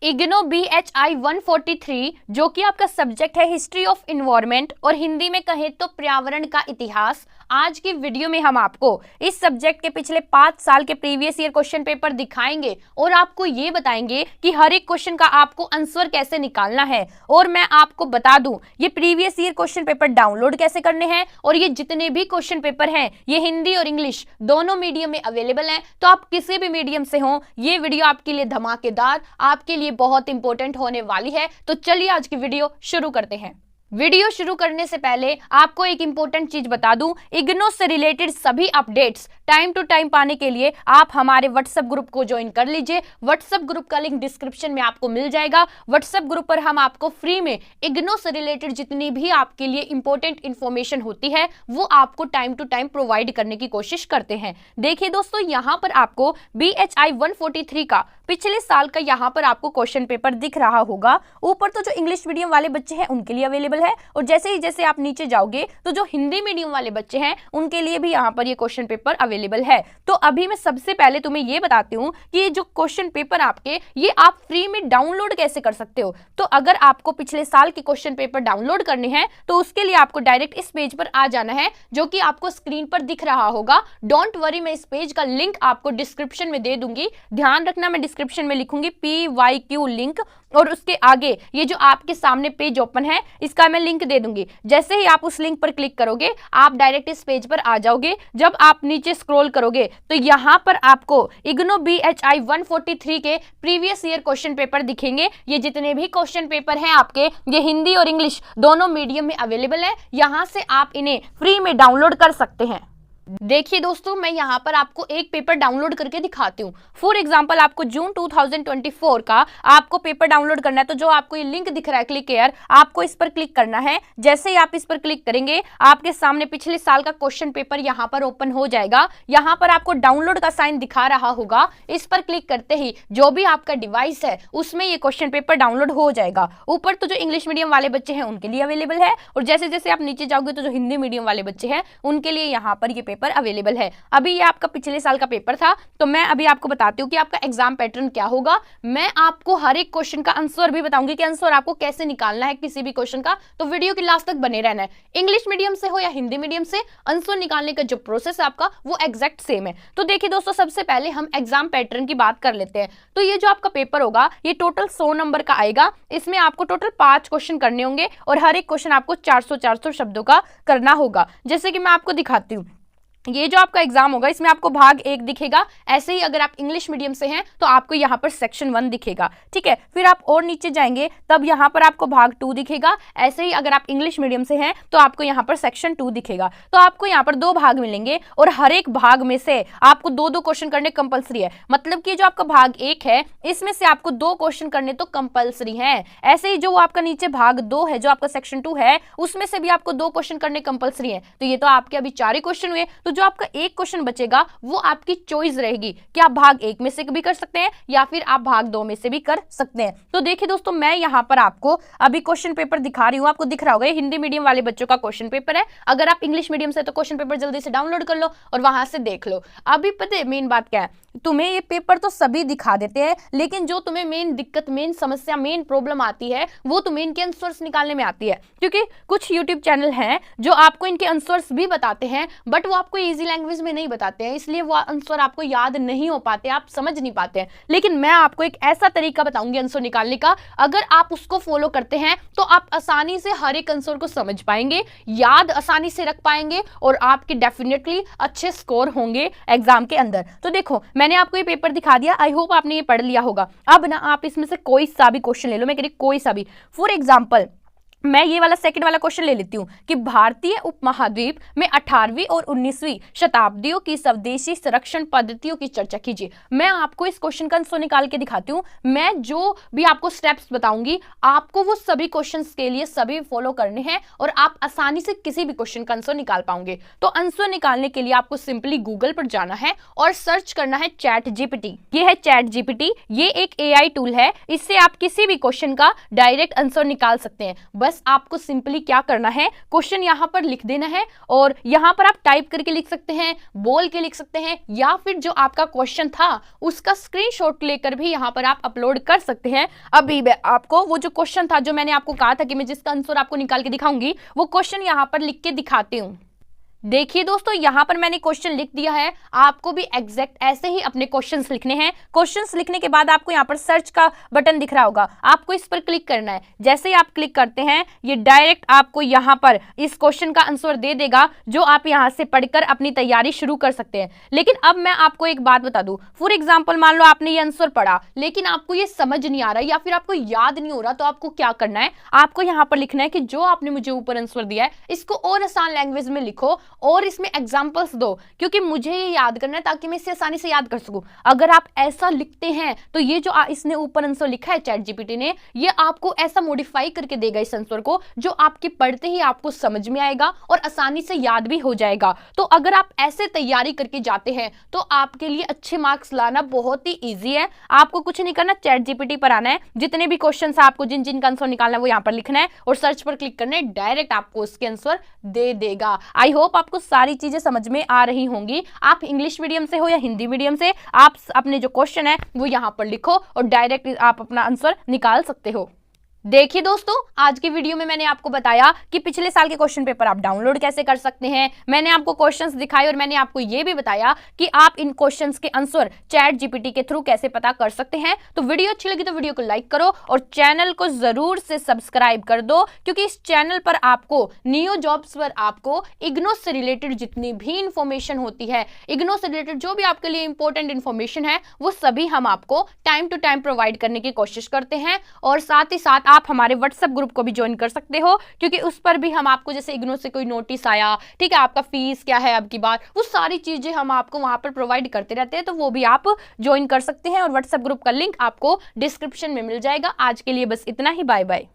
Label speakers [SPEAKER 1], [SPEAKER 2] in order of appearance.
[SPEAKER 1] IGNOU BHI 143 जो कि आपका सब्जेक्ट है हिस्ट्री ऑफ इन्वायरमेंट और हिंदी में कहें तो पर्यावरण का इतिहास। आज की वीडियो में हम आपको इस सब्जेक्ट के पिछले 5 साल के प्रीवियस ईयर क्वेश्चन पेपर दिखाएंगे और आपको ये बताएंगे कि हर एक क्वेश्चन का आपको आंसर कैसे निकालना है। और मैं आपको बता दूं ये previous year question paper download कैसे करने हैं और ये जितने भी क्वेश्चन पेपर हैं ये हिंदी और इंग्लिश दोनों मीडियम में अवेलेबल हैं। तो आप किसी भी मीडियम से हो ये वीडियो आपके लिए धमाकेदार, आपके लिए बहुत इंपॉर्टेंट होने वाली है। तो चलिए आज की वीडियो शुरू करते हैं। वीडियो शुरू करने से पहले आपको एक इंपॉर्टेंट चीज बता दूं, इग्नो से रिलेटेड सभी अपडेट्स टाइम टू टाइम पाने के लिए आप हमारे व्हाट्सएप ग्रुप को ज्वाइन कर लीजिए। व्हाट्सएप ग्रुप का लिंक डिस्क्रिप्शन में आपको मिल जाएगा। व्हाट्सएप ग्रुप पर हम आपको फ्री में इग्नो से रिलेटेड जितनी भी आपके लिए इंपॉर्टेंट इंफॉर्मेशन होती है वो आपको टाइम टू टाइम प्रोवाइड करने की कोशिश करते हैं। देखिए दोस्तों, यहाँ पर आपको BHI 143 का पिछले साल का यहाँ पर आपको क्वेश्चन पेपर दिख रहा होगा। ऊपर तो जो इंग्लिश मीडियम वाले बच्चे हैं उनके लिए अवेलेबल है और जैसे आप नीचे जाओगे तो जो हिंदी मीडियम वाले बच्चे हैं उनके लिए भी यहाँ पर ये क्वेश्चन पेपर अवेलेबल है। तो अभी मैं सबसे पहले तुम्हें ये बताती हूँ कि ये जो क्वेश्चन पेपर आपके ये आप फ्री में डाउनलोड कैसे कर सकते हो। तो अगर आपको पिछले साल के क्वेश्चन पेपर डाउनलोड करने हैं तो उसके लिए आपको डायरेक्ट इस पेज पर आ जाना है जो कि आपको स्क्रीन पर दिख रहा होगा। डोंट वरी, मैं इस पेज का लिंक आपको डिस्क्रिप्शन में दे दूंगी। ध्यान रखना, मैं डिस्क्रिप्शन में लिखूंगी PYQ लिंक और उसके आगे ये जो आपके सामने पेज ओपन है इसका मैं लिंक दे दूंगी। जैसे ही आप उस लिंक पर क्लिक करोगे आप डायरेक्ट इस पेज पर आ जाओगे। जब आप नीचे स्क्रॉल करोगे तो यहाँ पर आपको इग्नो BHI 143 के प्रीवियस ईयर क्वेश्चन पेपर दिखेंगे। ये जितने भी क्वेश्चन पेपर हैं आपके ये हिंदी और इंग्लिश दोनों मीडियम में अवेलेबल है। यहाँ से आप इन्हें फ्री में डाउनलोड कर सकते हैं। देखिए दोस्तों, मैं यहाँ पर आपको एक पेपर डाउनलोड करके दिखाती हूँ। फॉर एग्जांपल आपको जून 2024 का आपको पेपर डाउनलोड करना है तो जो आपको ये लिंक दिख रहा है क्लिक हियर, आपको इस पर क्लिक करना है। जैसे ही आप इस पर क्लिक करेंगे आपके सामने पिछले साल का क्वेश्चन पेपर यहाँ पर ओपन हो जाएगा। यहाँ पर आपको डाउनलोड का साइन दिखा रहा होगा। इस पर क्लिक करते ही जो भी आपका डिवाइस है उसमें ये क्वेश्चन पेपर डाउनलोड हो जाएगा। ऊपर तो जो इंग्लिश मीडियम वाले बच्चे हैं उनके लिए अवेलेबल है और जैसे आप नीचे जाओगे तो जो हिंदी मीडियम वाले बच्चे हैं उनके लिए यहाँ पर ये पेपर अवेलेबल है। अभी ये आपका पिछले साल का पेपर था तो मैं अभी आपको बताती हूँ कि आपका एग्जाम पैटर्न क्या होगा। मैं आपको हर एक क्वेश्चन का आंसर भी बताऊंगी कि आंसर आपको कैसे निकालना है किसी भी क्वेश्चन का। तो वीडियो के लास्ट तक बने रहना है। इंग्लिश मीडियम से हो या हिंदी मीडियम से, आंसर निकालने का जो प्रोसेस है आपका वो एग्जैक्ट सेम है। तो देखिए दोस्तों, सबसे पहले हम एग्जाम पैटर्न की बात कर लेते हैं। तो ये जो आपका पेपर होगा ये टोटल 100 नंबर का आएगा। इसमें आपको टोटल 5 क्वेश्चन करने होंगे और हर एक क्वेश्चन आपको 400 शब्दों का करना होगा। जैसे कि मैं आपको दिखाती हूँ, ये जो आपका एग्जाम होगा इसमें आपको भाग 1 दिखेगा। ऐसे ही अगर आप इंग्लिश मीडियम से हैं तो आपको यहाँ पर सेक्शन 1 दिखेगा, ठीक है। फिर आप और नीचे जाएंगे तब यहाँ पर आपको भाग 2 दिखेगा। ऐसे ही अगर आप इंग्लिश मीडियम से हैं तो आपको यहाँ पर सेक्शन 2 दिखेगा। तो आपको यहाँ पर 2 भाग मिलेंगे और हर एक भाग में से आपको 2-2 क्वेश्चन करने कंपलसरी है। मतलब कि जो आपका भाग 1 है इसमें से आपको 2 क्वेश्चन करने तो कंपलसरी है। ऐसे ही जो आपका नीचे भाग 2 है, जो आपका सेक्शन 2 है, उसमें से भी आपको 2 क्वेश्चन करने कंपलसरी है। तो ये तो आपके अभी 4 ही क्वेश्चन हुए। तो जो आपका एक क्वेश्चन बचेगा वो आपकी चॉइस रहेगी कि आप भाग 1 में से भी कर सकते हैं या फिर आप भाग 2 में से भी कर सकते हैं। तो देखिए दोस्तों, मैं यहाँ पर आपको अभी क्वेश्चन पेपर दिखा रही हूँ। आपको दिख रहा होगा ये हिंदी मीडियम वाले बच्चों का क्वेश्चन पेपर है। अगर आप इंग्लिश मीडियम से तो क्वेश्चन पेपर जल्दी से डाउनलोड कर लो और वहां से देख लो। अभी पता है मेन बात क्या है, तुम्हें ये पेपर तो सभी दिखा देते हैं लेकिन जो तुम्हें मेन दिक्कत, मेन समस्या, मेन प्रॉब्लम आती है वो तुम्हें इनके आंसर्स निकालने में आती है। क्योंकि कुछ यूट्यूब चैनल हैं जो आपको इनके आंसर्स भी बताते हैं बट वो आपको इजी लैंग्वेज में नहीं बताते हैं, इसलिए वो आंसर आपको याद नहीं हो पाते, आप समझ नहीं पाते हैं। लेकिन मैं आपको एक ऐसा तरीका बताऊंगी आंसर निकालने का, अगर आप उसको फॉलो करते हैं तो आप आसानी से हर एक आंसर को समझ पाएंगे, याद आसानी से रख पाएंगे और आपके डेफिनेटली अच्छे स्कोर होंगे एग्जाम के अंदर। तो देखो, मैंने आपको ये पेपर दिखा दिया, आई होप आपने ये पढ़ लिया होगा। अब ना आप इसमें से कोई सा भी क्वेश्चन ले लो, मैं कह रही कोई सा भी। फॉर एग्जांपल मैं ये वाला सेकंड वाला क्वेश्चन ले लेती हूँ कि भारतीय उपमहाद्वीप में 18वीं और 19वीं शताब्दियों की स्वदेशी संरक्षण पद्धतियों की चर्चा कीजिए। मैं आपको इस क्वेश्चन का आंसर निकाल के दिखाती हूँ। मैं जो भी आपको स्टेप्स बताऊंगी आपको वो सभी क्वेश्चंस के लिए सभी फॉलो करने हैं और आप आसानी से किसी भी क्वेश्चन का आंसर निकाल पाओगे। तो आंसर निकालने के लिए आपको सिंपली गूगल पर जाना है और सर्च करना है ChatGPT। ये है ChatGPT, ये एक AI टूल है। इससे आप किसी भी क्वेश्चन का डायरेक्ट आंसर निकाल सकते हैं। बस बस आपको सिंपली क्या करना है, क्वेश्चन यहाँ पर लिख देना है और यहाँ पर आप टाइप करके लिख सकते हैं, बोल के लिख सकते हैं, या फिर जो आपका क्वेश्चन था उसका स्क्रीनशॉट लेकर भी यहाँ पर आप अपलोड कर सकते हैं। अभी मैं आपको वो जो क्वेश्चन था जो मैंने आपको कहा था कि मैं जिसका आंसर आपको निकाल के दिखाऊंगी, वो क्वेश्चन यहाँ पर लिख के दिखाती हूँ। देखिए दोस्तों, यहां पर मैंने क्वेश्चन लिख दिया है। आपको भी एग्जैक्ट ऐसे ही अपने क्वेश्चंस लिखने हैं। क्वेश्चंस लिखने के बाद आपको यहां पर सर्च का बटन दिख रहा होगा, आपको इस पर क्लिक करना है। जैसे ही आप क्लिक करते हैं, ये डायरेक्ट आपको यहां पर इस क्वेश्चन का आंसर दे देगा, जो आप यहां से पढ़कर अपनी तैयारी शुरू कर सकते हैं। लेकिन अब मैं आपको एक बात बता दूं, फॉर एग्जाम्पल मान लो आपने ये आंसर पढ़ा लेकिन आपको ये समझ नहीं आ रहा या फिर आपको याद नहीं हो रहा, तो आपको क्या करना है, आपको यहां पर लिखना है कि जो आपने मुझे ऊपर आंसर दिया है इसको और आसान लैंग्वेज में लिखो और इसमें एग्जांपल्स दो, क्योंकि मुझे ये याद करना है ताकि मैं इसे आसानी से याद कर सकूं। अगर आप ऐसा लिखते हैं तो ये जो इसने ऊपर आंसर लिखा है चैट जीपीटी ने, ये आपको ऐसा मॉडिफाई करके देगा इस आंसर को, जो आपके पढ़ते ही आपको समझ में आएगा और आसानी से याद भी हो जाएगा। तो अगर आप ऐसे तैयारी करके जाते हैं तो आपके लिए अच्छे मार्क्स लाना बहुत ही ईजी है। आपको कुछ नहीं करना, चैट जीपीटी पर आना है, जितने भी क्वेश्चन आपको जिन जिन का आंसर निकालना है वो यहाँ पर लिखना है और सर्च पर क्लिक करना है, डायरेक्ट आपको उसके आंसर दे देगा। आई होप आपको सारी चीजें समझ में आ रही होंगी। आप इंग्लिश मीडियम से हो या हिंदी मीडियम से, आप अपने जो क्वेश्चन है वो यहां पर लिखो और डायरेक्ट आप अपना आंसर निकाल सकते हो। देखिए दोस्तों, आज की वीडियो में मैंने आपको बताया कि पिछले साल के क्वेश्चन पेपर आप डाउनलोड कैसे कर सकते हैं। मैंने आपको क्वेश्चंस दिखाए और मैंने आपको यह भी बताया कि आप इन क्वेश्चंस के आंसर चैट जीपीटी के थ्रू कैसे पता कर सकते हैं। तो वीडियो अच्छी लगी तो वीडियो को लाइक करो और चैनल को जरूर से सब्सक्राइब कर दो, क्योंकि इस चैनल पर आपको नियो जॉब्स पर आपको इग्नो से रिलेटेड जितनी भी इंफॉर्मेशन होती है, इग्नो से रिलेटेड जो भी आपके लिए इंपॉर्टेंट इंफॉर्मेशन है, वो सभी हम आपको टाइम टू टाइम प्रोवाइड करने की कोशिश करते हैं। और साथ ही साथ आप हमारे व्हाट्सएप ग्रुप को भी ज्वाइन कर सकते हो, क्योंकि उस पर भी हम आपको, जैसे इग्नो से कोई नोटिस आया, ठीक है, आपका फीस क्या है अब की बार, वो सारी चीजें हम आपको वहां पर प्रोवाइड करते रहते हैं। तो वो भी आप ज्वाइन कर सकते हैं और व्हाट्सएप ग्रुप का लिंक आपको डिस्क्रिप्शन में मिल जाएगा। आज के लिए बस इतना ही, बाय बाय।